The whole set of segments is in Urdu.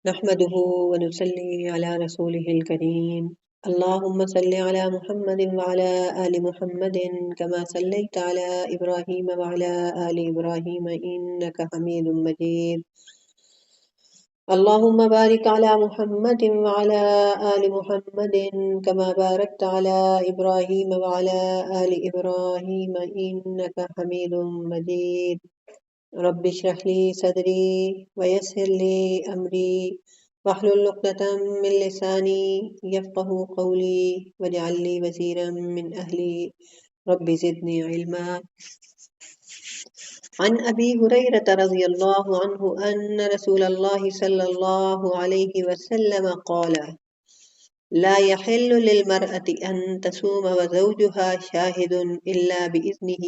نحمده ونصلي على رسوله الكريم اللهم صل على محمد وعلى آل محمد كما صليت على إبراهيم وعلى آل إبراهيم إنك حميد مجيد اللهم بارك على محمد وعلى آل محمد كما باركت على إبراهيم وعلى آل إبراهيم إنك حميد مجيد رب اشرح لي صدري ويسر لي أمري واحلل عقدة من لساني يفقه قولي واجعل لي وزيرا من أهلي رب زدني علما عن أبي هريرة رضي الله عنه أن رسول الله صلى الله عليه وسلم قال لا يحل للمرأة أن تصوم وزوجها شاهد إلا بإذنه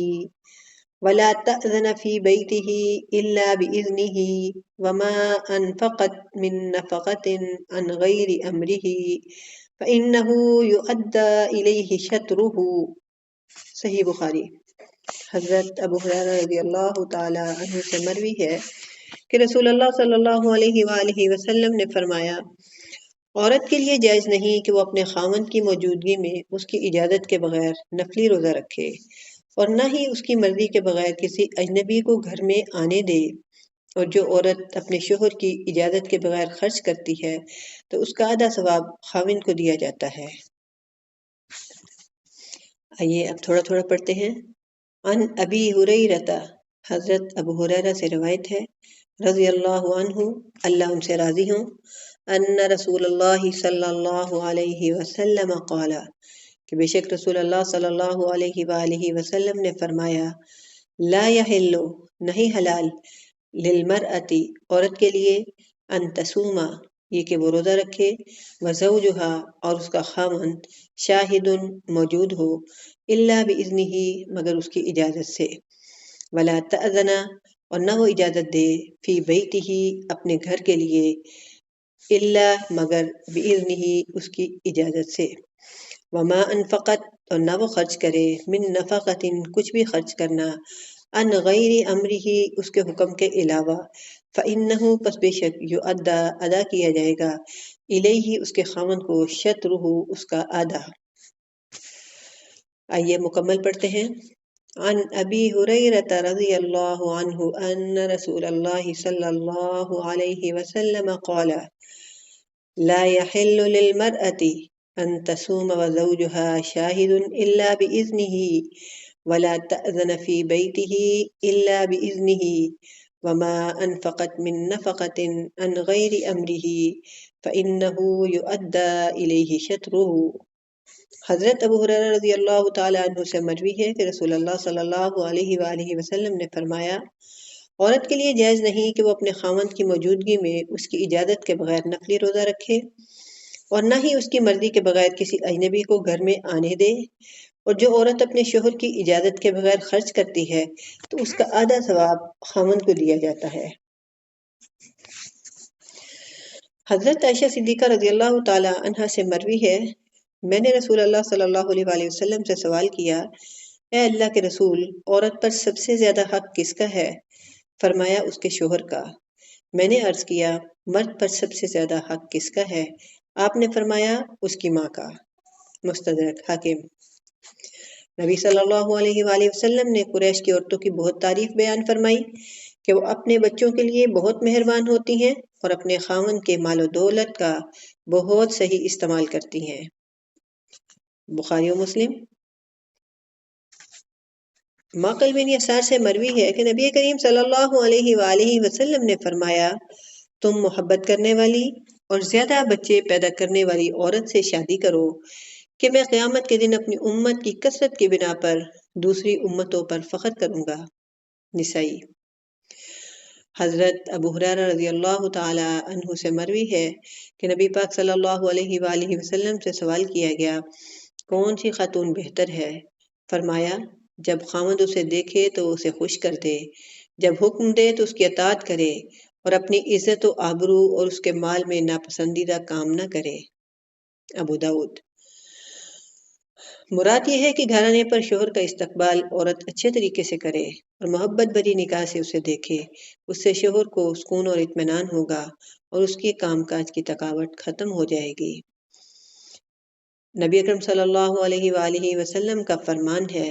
ولا تأذن في بيته إلا بإذنه وما أنفقت من نفقة عن غير أمره فإنه يؤدى إليه شطره صحیح بخاری۔ حضرت ابو ہریرہ رضی اللہ تعالی عنہ سے مروی ہے کہ رسول اللہ صلی اللہ علیہ وآلہ وسلم نے فرمایا، عورت کے لیے جائز نہیں کہ وہ اپنے خاوند کی موجودگی میں اس کی اجازت کے بغیر نفلی روزہ رکھے، اور نہ ہی اس کی مرضی کے بغیر کسی اجنبی کو گھر میں آنے دے، اور جو عورت اپنے شوہر کی اجازت کے بغیر خرچ کرتی ہے تو اس کا آدھا ثواب خاوند کو دیا جاتا ہے۔ آئیے اب تھوڑا تھوڑا پڑھتے ہیں۔ عن ابی ہریرہ، حضرت ابو ہریرہ سے روایت ہے، رضی اللہ عنہ، اللہ ان سے راضی ہوں، ان رسول اللہ صلی اللہ علیہ وسلم قال، کہ بے شک رسول اللہ صلی اللہ علیہ وآلہ وسلم نے فرمایا، لا یحل، نہیں حلال، للمرأتی، عورت کے لیے، ان تصوم، یہ کہ وہ روزہ رکھے، وزوجہا، اور اس کا خاوند، شاہد، موجود ہو، الا باذنہ، مگر اس کی اجازت سے، ولا تأذن، اور نہ وہ اجازت دے، فی بیتہ، اپنے گھر کے لیے، الا، مگر باذنہ، اس کی اجازت سے، وما انفقت، اور نہ وہ خرچ کرے، من نفقت، کچھ بھی خرچ کرنا، ان غیر امرہ، اس کے حکم کے علاوہ، فإنہ، پس بے شک، یؤدی، ادا کیا جائے گا، الیہ، اس کے خاوند کو، شطرہ، اس کا آدھا۔ آئیے مکمل پڑھتے ہیں۔ عن ابی ہریرہ رضی اللہ عنہ ان رسول اللہ صلی اللہ علیہ وسلم قال، لا يحل للمرأة أن تصوم وزوجها شاهد إلا بإذنه ولا تأذن في بيته إلا بإذنه وما أنفقت من نفقة عن غير أمره فإنه يؤدى إليه شطره۔ حضرت ابو ہریرہ رضی اللہ تعالی عنہ سے مروی ہے کہ رسول اللہ صلی اللہ علیہ وآلہ وسلم نے فرمایا، عورت کے لیے جائز نہیں کہ وہ اپنے خاوند کی موجودگی میں اس کی اجازت کے بغیر نفلی روزہ رکھے، اور نہ ہی اس کی مرضی کے بغیر کسی اجنبی کو گھر میں آنے دے، اور جو عورت اپنے شوہر کی اجازت کے بغیر خرچ کرتی ہے تو اس کا آدھا ثواب خاوند کو دیا جاتا ہے۔ حضرت عائشہ صدیقہ رضی اللہ تعالی عنہا سے مروی ہے، میں نے رسول اللہ صلی اللہ علیہ وآلہ وسلم سے سوال کیا، اے اللہ کے رسول، عورت پر سب سے زیادہ حق کس کا ہے؟ فرمایا، اس کے شوہر کا۔ میں نے عرض کیا، مرد پر سب سے زیادہ حق کس کا ہے؟ آپ نے فرمایا، اس کی ماں کا۔ مستدرک حاکم۔ نبی صلی اللہ علیہ وآلہ وسلم نے قریش کی عورتوں کی بہت تعریف بیان فرمائی کہ وہ اپنے بچوں کے لیے بہت مہربان ہوتی ہیں اور اپنے خاوند کے مال و دولت کا بہت صحیح استعمال کرتی ہیں۔ بخاری و مسلم۔ معقل بن یسار سے مروی ہے کہ نبی کریم صلی اللہ علیہ وآلہ وسلم نے فرمایا، تم محبت کرنے والی اور زیادہ بچے پیدا کرنے والی عورت سے شادی کرو کہ میں قیامت کے دن اپنی امت کی کثرت کی بنا پر دوسری امتوں پر فخر کروں گا۔ نسائی۔ حضرت ابو ہریرہ رضی اللہ تعالی عنہ سے مروی ہے کہ نبی پاک صلی اللہ علیہ وآلہ وسلم سے سوال کیا گیا، کون سی خاتون بہتر ہے؟ فرمایا، جب خاوند اسے دیکھے تو اسے خوش کر دے، جب حکم دے تو اس کی اطاعت کرے، اور اپنی عزت و آبرو اور اس کے مال میں ناپسندیدہ کام نہ کرے۔ ابو داؤد۔ مراد یہ ہے کہ گھرانے پر شوہر کا استقبال عورت اچھے طریقے سے کرے اور محبت بھری نگاہ سے اسے دیکھے، اس سے شوہر کو سکون اور اطمینان ہوگا اور اس کے کام کاج کی تھکاوٹ ختم ہو جائے گی۔ نبی اکرم صلی اللہ علیہ وآلہ وسلم کا فرمان ہے،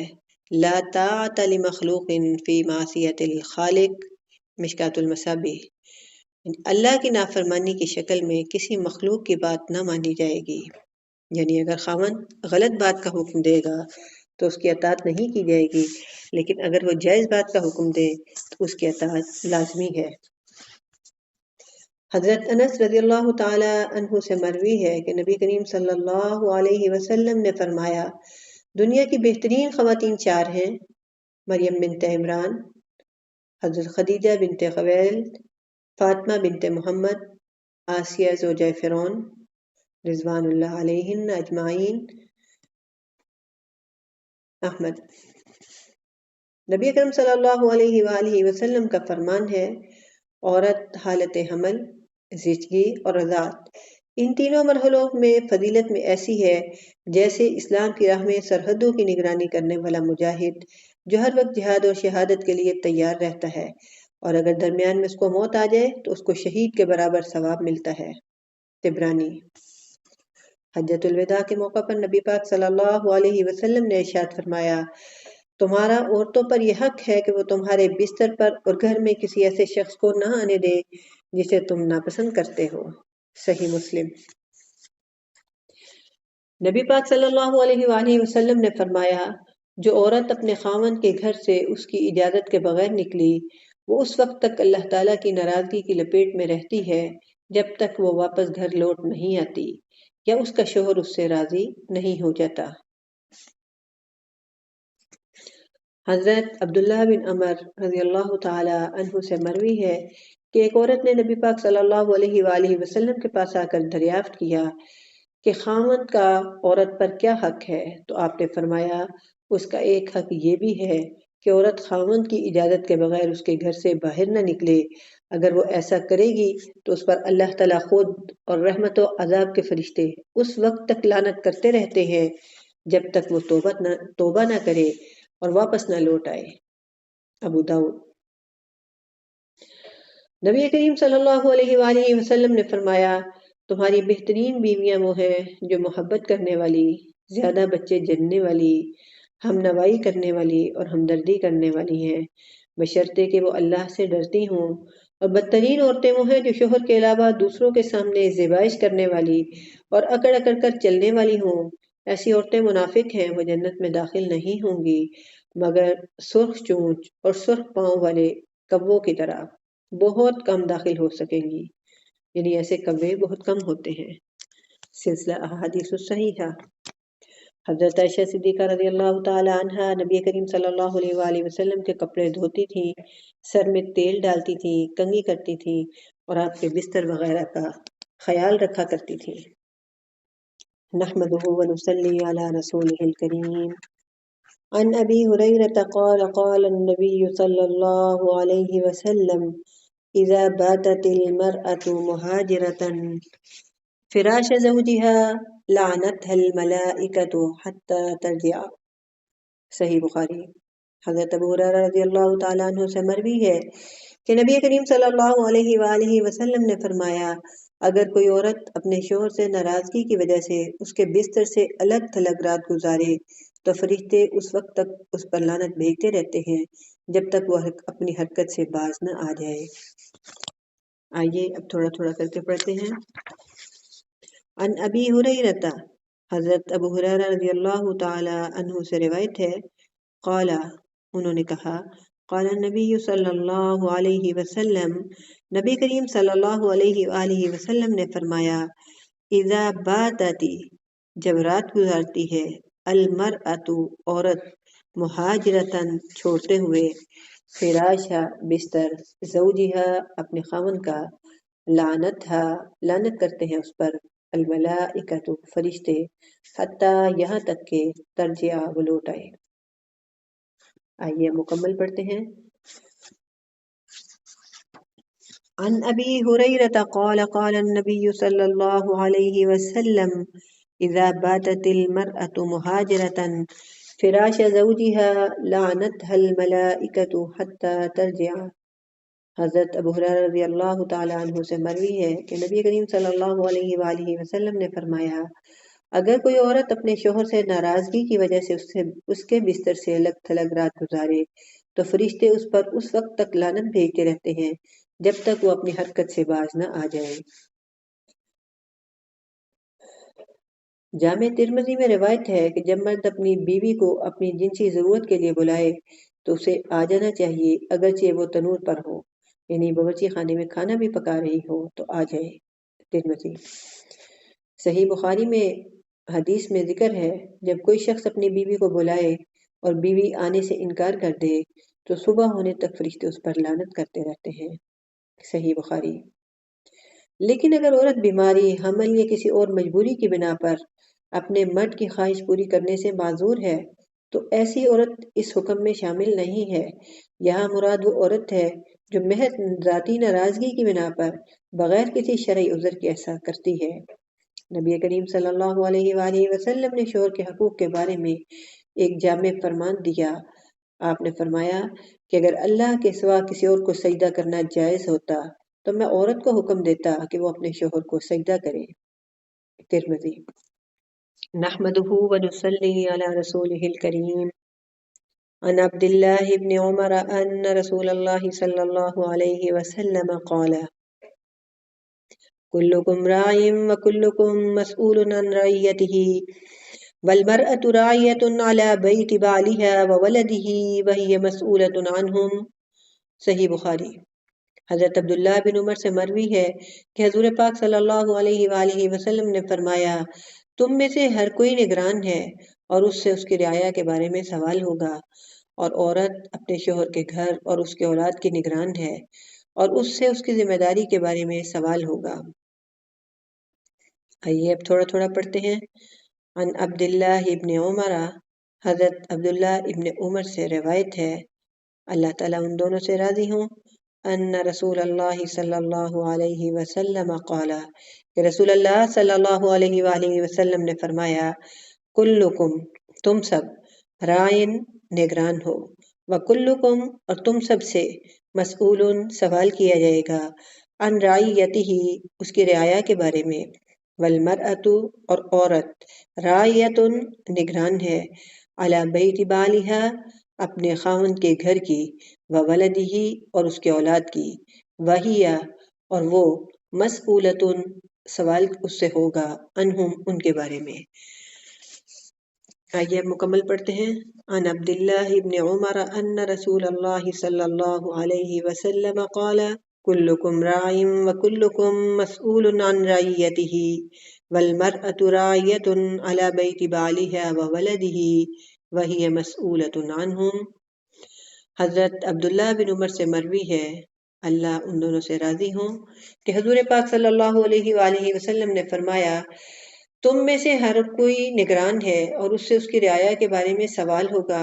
لا طاعت لمخلوق فی معصیت الخالق، مشکات المصابیح، اللہ کی نافرمانی کی شکل میں کسی مخلوق کی بات نہ مانی جائے گی۔ یعنی اگر خاوند غلط بات کا حکم دے گا تو اس کی اطاعت نہیں کی جائے گی، لیکن اگر وہ جائز بات کا حکم دے تو اس کی اطاعت لازمی ہے۔ حضرت انس رضی اللہ تعالی عنہ سے مروی ہے کہ نبی کریم صلی اللہ علیہ وسلم نے فرمایا، دنیا کی بہترین خواتین 4 ہیں: مریم بنت عمران، حضرت خدیجہ بنت خویلد، فاطمہ بنت محمد، آسیہ زوجہ فرعون رضوان اللہ علیہن اجمعین، احمد۔ نبی اکرم صلی اللہ علیہ وآلہ وسلم کا فرمان ہے، عورت حالت حمل، زچگی اور رضاعت، ان تینوں مرحلوں میں فضیلت میں ایسی ہے جیسے اسلام کی راہ میں سرحدوں کی نگرانی کرنے والا مجاہد جو ہر وقت جہاد اور شہادت کے لیے تیار رہتا ہے، اور اگر درمیان میں اس کو موت آ جائے تو اس کو شہید کے برابر ثواب ملتا ہے۔ طبرانی۔ حجۃ الوداع کے موقع پر نبی پاک صلی اللہ علیہ وسلم نے ارشاد فرمایا، تمہارا عورتوں پر یہ حق ہے کہ وہ تمہارے بستر پر اور گھر میں کسی ایسے شخص کو نہ آنے دے جسے تم ناپسند کرتے ہو۔ صحیح مسلم۔ نبی پاک صلی اللہ علیہ وآلہ وسلم نے فرمایا، جو عورت اپنے خاوند کے گھر سے اس کی اجازت کے بغیر نکلی، وہ اس وقت تک اللہ تعالیٰ کی ناراضگی کی لپیٹ میں رہتی ہے جب تک وہ واپس گھر لوٹ نہیں آتی یا اس کا شوہر اس سے راضی نہیں ہو جاتا۔ حضرت عبداللہ بن عمر رضی اللہ تعالی عنہ سے مروی ہے کہ ایک عورت نے نبی پاک صلی اللہ علیہ وآلہ وسلم کے پاس آ کر دریافت کیا کہ خاوند کا عورت پر کیا حق ہے، تو آپ نے فرمایا، اس کا ایک حق یہ بھی ہے کہ عورت خاوند کی اجازت کے بغیر اس کے گھر سے باہر نہ نکلے۔ اگر وہ ایسا کرے گی تو اس پر اللہ تعالیٰ خود اور رحمت و عذاب کے فرشتے اس وقت تک لعنت کرتے رہتے ہیں جب تک وہ توبہ نہ کرے اور واپس نہ لوٹ آئے۔ ابو داؤد۔ نبی کریم صلی اللہ علیہ وآلہ وسلم نے فرمایا، تمہاری بہترین بیویاں وہ ہیں جو محبت کرنے والی، زیادہ بچے جننے والی، ہم نوائی کرنے والی اور ہمدردی کرنے والی ہیں، بشرطے کہ وہ اللہ سے ڈرتی ہوں۔ اور بدترین عورتیں وہ ہیں جو شوہر کے علاوہ دوسروں کے سامنے زیبائش کرنے والی اور اکڑ اکڑ کر چلنے والی ہوں۔ ایسی عورتیں منافق ہیں، وہ جنت میں داخل نہیں ہوں گی مگر سرخ چونچ اور سرخ پاؤں والے کبوں کی طرح بہت کم داخل ہو سکیں گی، یعنی ایسے کبے بہت کم ہوتے ہیں۔ سلسلہ احادیث الصحیحہ۔ حضرت عائشہ صدیقہ رضی اللہ تعالی عنہا نبی کریم صلی اللہ علیہ وآلہ وسلم کے کپڑے دھوتی تھیں، سر میں تیل ڈالتی تھیں، کنگھی کرتی تھیں اور آپ کے بستر وغیرہ کا خیال رکھا کرتی تھیں۔ نحمدہ ونصلی علی رسولہ الکریم۔ عن ابی ہریرہ قال قال النبی صلی اللہ علیہ وسلم اذا باتت المرأة مہاجرة فراش زوجها لعنتها الملائکة حتى ترجع۔ صحیح بخاری۔ حضرت ابو ہریرہ رضی اللہ تعالیٰ عنہ سے مروی ہے کہ نبی کریم صلی اللہ علیہ وآلہ وسلم نے فرمایا، اگر کوئی عورت اپنے شوہر سے ناراضگی کی وجہ سے اس کے بستر سے الگ تھلگ رات گزارے تو فرشتے اس وقت تک اس پر لعنت بھیجتے رہتے ہیں جب تک وہ اپنی حرکت سے باز نہ آ جائے۔ آئیے اب تھوڑا تھوڑا کر کے پڑھتے ہیں۔ عن ابی ہریرہ، حضرت ابو ہریرہ رضی اللہ تعالی عنہ سے روایت ہے، قال، انہوں نے کہا، قال النبی صلی اللہ علیہ وسلم، نبی کریم صلی اللہ علیہ وآلہ وسلم نے فرمایا، اذا باتت، جب رات گزارتی ہے، المرأۃ، عورت، مہاجرتن، چھوڑتے ہوئے، فراشا، بستر، زوجہا، اپنے خاوند کا، لعنتہا، لعنت کرتے ہیں اس پر، الملائکۃ، فرشتے، حتیٰ، یہاں تک کہ ترجع، وہ لوٹ آئے۔ آئیے مکمل پڑھتے ہیں۔ عن ابی ہریرہ قال قال النبی صلی اللہ علیہ وسلم اذا باتت المرأة مہاجرة فراش زوجها لعنتها الملائکۃ حتى ترجع۔ حضرت ابو ہریرہ رضی اللہ تعالی عنہ سے مروی ہے کہ نبی کریم صلی اللہ علیہ وآلہ وسلم نے فرمایا، اگر کوئی عورت اپنے شوہر سے ناراضگی کی وجہ سے اس کے بستر سے الگ تھلگ رات گزارے تو فرشتے اس پر اس وقت تک لعنت بھیجتے رہتے ہیں جب تک وہ اپنی حرکت سے باز نہ آ جائے۔ جامع ترمذی میں روایت ہے کہ جب مرد اپنی بیوی کو اپنی جنسی ضرورت کے لیے بلائے تو اسے آ جانا چاہیے، اگرچہ وہ تنور پر ہو، یعنی باورچی خانے میں کھانا بھی پکا رہی ہو تو آ جائے۔ ترمذی۔ صحیح بخاری میں حدیث میں ذکر ہے، جب کوئی شخص اپنی بیوی کو بلائے اور بیوی آنے سے انکار کر دے تو صبح ہونے تک فرشتے اس پر لعنت کرتے رہتے ہیں۔ صحیح بخاری۔ لیکن اگر عورت بیماری، حمل یا کسی اور مجبوری کی بنا پر اپنے مرد کی خواہش پوری کرنے سے معذور ہے تو ایسی عورت اس حکم میں شامل نہیں ہے۔ یہاں مراد وہ عورت ہے جو محض ذاتی ناراضگی کی بنا پر بغیر کسی شرعی عذر کے ایسا کرتی ہے۔ نبی کریم صلی اللہ علیہ وآلہ وسلم نے شوہر کے حقوق کے بارے میں ایک جامع فرمان دیا۔ آپ نے فرمایا کہ اگر اللہ کے سوا کسی اور کو سجدہ کرنا جائز ہوتا تو میں عورت کو حکم دیتا کہ وہ اپنے شوہر کو سجدہ کرے۔ ترمذی۔ نحمده ونصلي على رسوله الكريم عن عبد الله بن عمر أن رسول الله صلى الله عليه وسلم قال كلكم راع وكلكم مسؤول عن رعيته والمرأة راعية على بيت بعلها وولده وهي مسؤولة عنهم۔ صحیح بخاری۔ حضرت عبداللہ بن عمر سے مروی ہے کہ حضور پاک صلی اللہ علیہ وآلہ وسلم نے فرمایا، تم میں سے ہر کوئی نگران ہے اور اس سے اس کی رعایا کے بارے میں سوال ہوگا، اور عورت اپنے شوہر کے گھر اور اس کے اولاد کی نگران ہے اور اس سے اس کی ذمہ داری کے بارے میں سوال ہوگا۔ آئیے اب تھوڑا تھوڑا پڑھتے ہیں۔ عن عبداللہ ابن عمر، حضرت عبداللہ ابن عمر سے روایت ہے، اللہ تعالیٰ ان دونوں سے راضی ہوں، ان رسول اللہ صلی اللہ علیہ وسلم قال، کہ رسول اللہ صلی اللہ علیہ وآلہ وسلم نے فرمایا، کلکم، تم سب، رائن، نگران ہو، وکلکم، اور تم سب سے، مسئول، سوال کیا جائے گا، عن رعیتہ، اس کی رعایا کے بارے میں، والمرأۃ، اور عورت، رعیت، نگران ہے، علی بیت بالہا، اپنے خاوند کے گھر کی، وولدہ، اور اس کے اولاد کی، وہی، اور وہ، مسئولۃ، سوال اس سے ہوگا، عنہم، ان کے بارے میں۔ آئیے اب مکمل پڑھتے ہیں۔ عن عبداللہ ابن عمر ان رسول اللہ صلی اللہ علیہ وسلم قال، کلکم راع وکلکم مسئول عن رعیتہ والمرأة راعیۃ علی بیت بالہا وولدہ وہی مسئولۃ عنہم۔ حضرت عبداللہ بن عمر سے مروی ہے، اللہ ان دونوں سے راضی ہوں، کہ حضور پاک صلی اللہ علیہ وآلہ وسلم نے فرمایا، تم میں سے ہر کوئی نگران ہے اور اس سے اس کی رعایا کے بارے میں سوال ہوگا،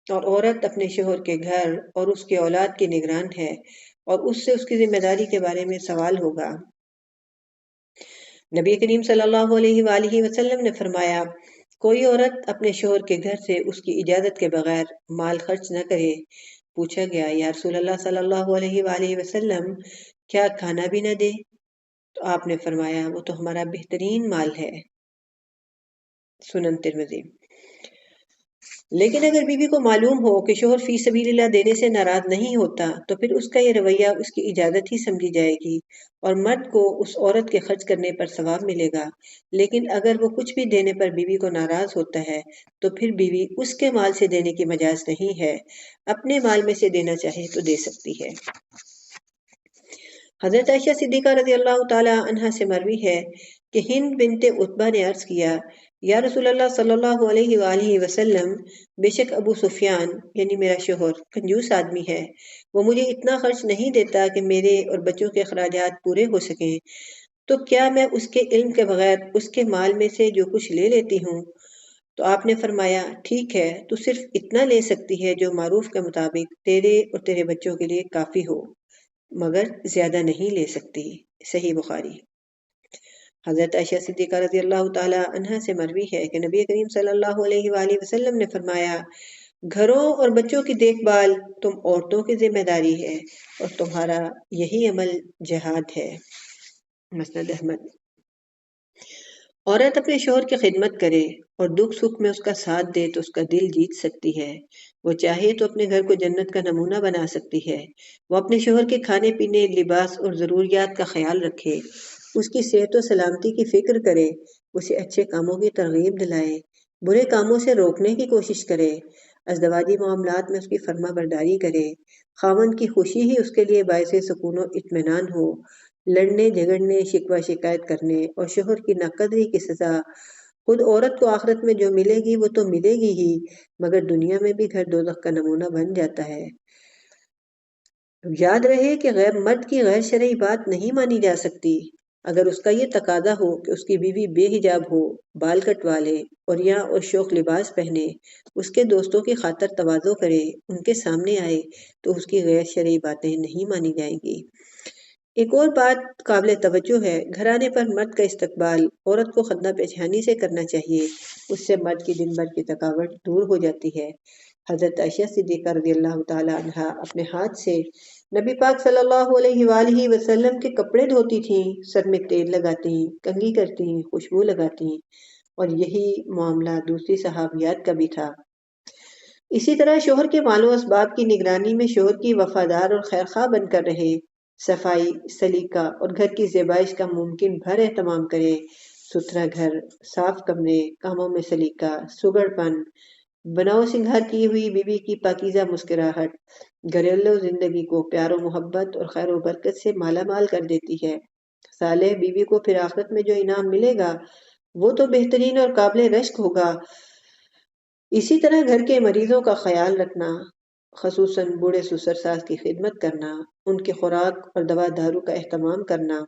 اور عورت اپنے شوہر کے گھر اور اس کے اولاد کی نگران ہے اور اس سے اس کی ذمہ داری کے بارے میں سوال ہوگا۔ نبی کریم صلی اللہ علیہ وآلہ وسلم نے فرمایا، کوئی عورت اپنے شوہر کے گھر سے اس کی اجازت کے بغیر مال خرچ نہ کرے۔ پوچھا گیا، یا رسول اللہ صلی اللہ علیہ وآلہ وسلم، کیا کھانا بھی نہ دے؟ تو آپ نے فرمایا، وہ تو ہمارا بہترین مال ہے۔ سنن ترمذی۔ لیکن اگر بیوی کو معلوم ہو کہ شوہر فی سبیل اللہ دینے سے ناراض نہیں ہوتا تو پھر اس کا یہ رویہ اس کی اجازت ہی سمجھی جائے گی اور مرد کو اس عورت کے خرچ کرنے پر ثواب ملے گا۔ لیکن اگر وہ کچھ بھی دینے پر بیوی کو ناراض ہوتا ہے تو پھر بیوی اس کے مال سے دینے کی مجاز نہیں ہے، اپنے مال میں سے دینا چاہے تو دے سکتی ہے۔ حضرت عائشہ صدیقہ رضی اللہ تعالی عنہا سے مروی ہے کہ ہند بنت عتبہ نے عرض کیا، یا رسول اللہ صلی اللہ علیہ وآلہ وسلم، بے شک ابو سفیان یعنی میرا شوہر کنجوس آدمی ہے، وہ مجھے اتنا خرچ نہیں دیتا کہ میرے اور بچوں کے اخراجات پورے ہو سکیں، تو کیا میں اس کے علم کے بغیر اس کے مال میں سے جو کچھ لے لیتی ہوں؟ تو آپ نے فرمایا، ٹھیک ہے، تو صرف اتنا لے سکتی ہے جو معروف کے مطابق تیرے اور تیرے بچوں کے لیے کافی ہو، مگر زیادہ نہیں لے سکتی۔ صحیح بخاری۔ حضرت عائشہ صدیقہ رضی اللہ تعالی عنہا سے مروی ہے کہ نبی کریم صلی اللہ علیہ وآلہ وسلم نے فرمایا، گھروں اور بچوں کی دیکھ بھال تم عورتوں کی ذمہ داری ہے اور تمہارا یہی عمل جہاد ہے۔ مسند احمد۔ عورت اپنے شوہر کی خدمت کرے اور دکھ سکھ میں اس کا ساتھ دے تو اس کا دل جیت سکتی ہے۔ وہ چاہے تو اپنے گھر کو جنت کا نمونہ بنا سکتی ہے۔ وہ اپنے شوہر کے کھانے پینے، لباس اور ضروریات کا خیال رکھے، اس کی صحت و سلامتی کی فکر کرے، اسے اچھے کاموں کی ترغیب دلائے، برے کاموں سے روکنے کی کوشش کرے، ازدواجی معاملات میں اس کی فرما برداری کرے، خاوند کی خوشی ہی اس کے لیے باعث سکون و اطمینان ہو۔ لڑنے جھگڑنے، شکوہ شکایت کرنے اور شوہر کی ناقدری کی سزا خود عورت کو آخرت میں جو ملے گی وہ تو ملے گی ہی، مگر دنیا میں بھی گھر دوزخ کا نمونہ بن جاتا ہے۔ یاد رہے کہ مرد کی غیر شرعی بات نہیں مانی جا سکتی۔ اگر اس کا یہ تقاضا ہو کہ اس کی بیوی بے حجاب ہو، بال کٹوا لے اور شوخ لباس پہنے، اس کے دوستوں کی خاطر تواضع کرے، ان کے سامنے آئے، تو اس کی غیر شرعی باتیں نہیں مانی جائیں گی۔ ایک اور بات قابل توجہ ہے، گھرانے پر مرد کا استقبال عورت کو خندہ پیشانی سے کرنا چاہیے، اس سے مرد کی دن بھر کی تھکاوٹ دور ہو جاتی ہے۔ حضرت عائشہ صدیقہ رضی اللہ تعالی عنہا اپنے ہاتھ سے نبی پاک صلی اللہ علیہ وآلہ وسلم کے کپڑے دھوتی تھیں، سر میں تیل لگاتی، کنگھی کرتی، خوشبو لگاتی، اور یہی معاملہ دوسری صحابیات کا بھی تھا۔ اسی طرح شوہر کے مال و اسباب کی نگرانی میں شوہر کی وفادار اور خیرخواہ بن کر رہے، صفائی، سلیقہ اور گھر کی زیبائش کا ممکن بھر اہتمام کرے، ستھرا گھر، صاف کمرے، کاموں میں سلیقہ، سگڑ پن، بناؤ سنگھار کی ہوئی بیوی کی پاکیزہ مسکراہٹ گھریلو زندگی کو پیار و محبت اور خیر و برکت سے مالا مال کر دیتی ہے۔ صالح بیوی کو پھر آخرت میں جو انعام ملے گا وہ تو بہترین اور قابل رشک ہوگا۔ اسی طرح گھر کے مریضوں کا خیال رکھنا، خصوصاً بوڑھے سسر ساس کی خدمت کرنا، ان کی خوراک اور دوا دارو کا اہتمام کرنا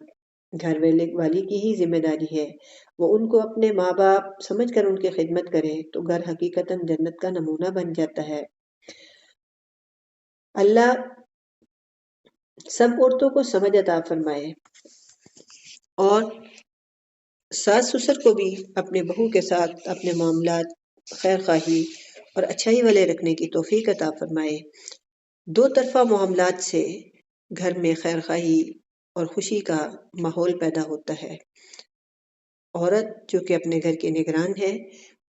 گھر والی کی ہی ذمہ داری ہے۔ وہ ان کو اپنے ماں باپ سمجھ کر ان کی خدمت کرے تو گھر حقیقتاً جنت کا نمونہ بن جاتا ہے۔ اللہ سب عورتوں کو سمجھ عطا فرمائے اور ساس سسر کو بھی اپنے بہو کے ساتھ اپنے معاملات خیر خواہی اور اچھائی والے رکھنے کی توفیق عطا فرمائے۔ دو طرفہ معاملات سے گھر میں خیر خواہی اور خوشی کا ماحول پیدا ہوتا ہے۔ عورت جو کہ اپنے گھر کے نگران ہے،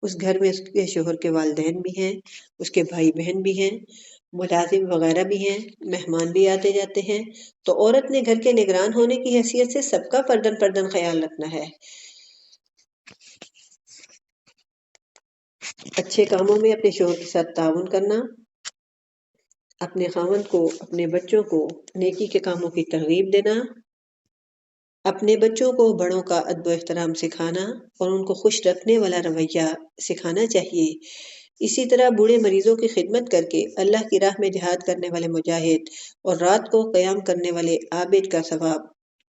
اس گھر میں اس کے شوہر کے والدین بھی ہیں، اس کے بھائی بہن بھی ہیں، ملازم وغیرہ بھی ہیں، مہمان بھی آتے جاتے ہیں، تو عورت نے گھر کے نگران ہونے کی حیثیت سے سب کا پردن پردن خیال رکھنا ہے۔ اچھے کاموں میں اپنے شوہر کے ساتھ تعاون کرنا، اپنے خاوند کو، اپنے بچوں کو نیکی کے کاموں کی ترغیب دینا، اپنے بچوں کو بڑوں کا ادب و احترام سکھانا اور ان کو خوش رکھنے والا رویہ سکھانا چاہیے۔ اسی طرح بوڑھے مریضوں کی خدمت کر کے اللہ کی راہ میں جہاد کرنے والے مجاہد اور رات کو قیام کرنے والے عابد کا ثواب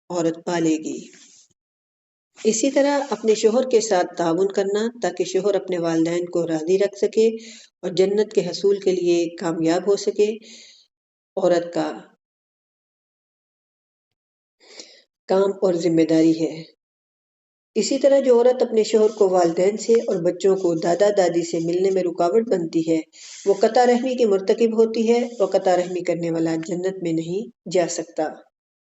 عورت پالے گی۔ اسی طرح اپنے شوہر کے ساتھ تعاون کرنا تاکہ شوہر اپنے والدین کو راضی رکھ سکے اور جنت کے حصول کے لیے کامیاب ہو سکے، عورت کا کام اور ذمہ داری ہے۔ اسی طرح جو عورت اپنے شوہر کو والدین سے اور بچوں کو دادا دادی سے ملنے میں رکاوٹ بنتی ہے، وہ قطع رحمی کی مرتکب ہوتی ہے، اور قطع رحمی کرنے والا جنت میں نہیں جا سکتا۔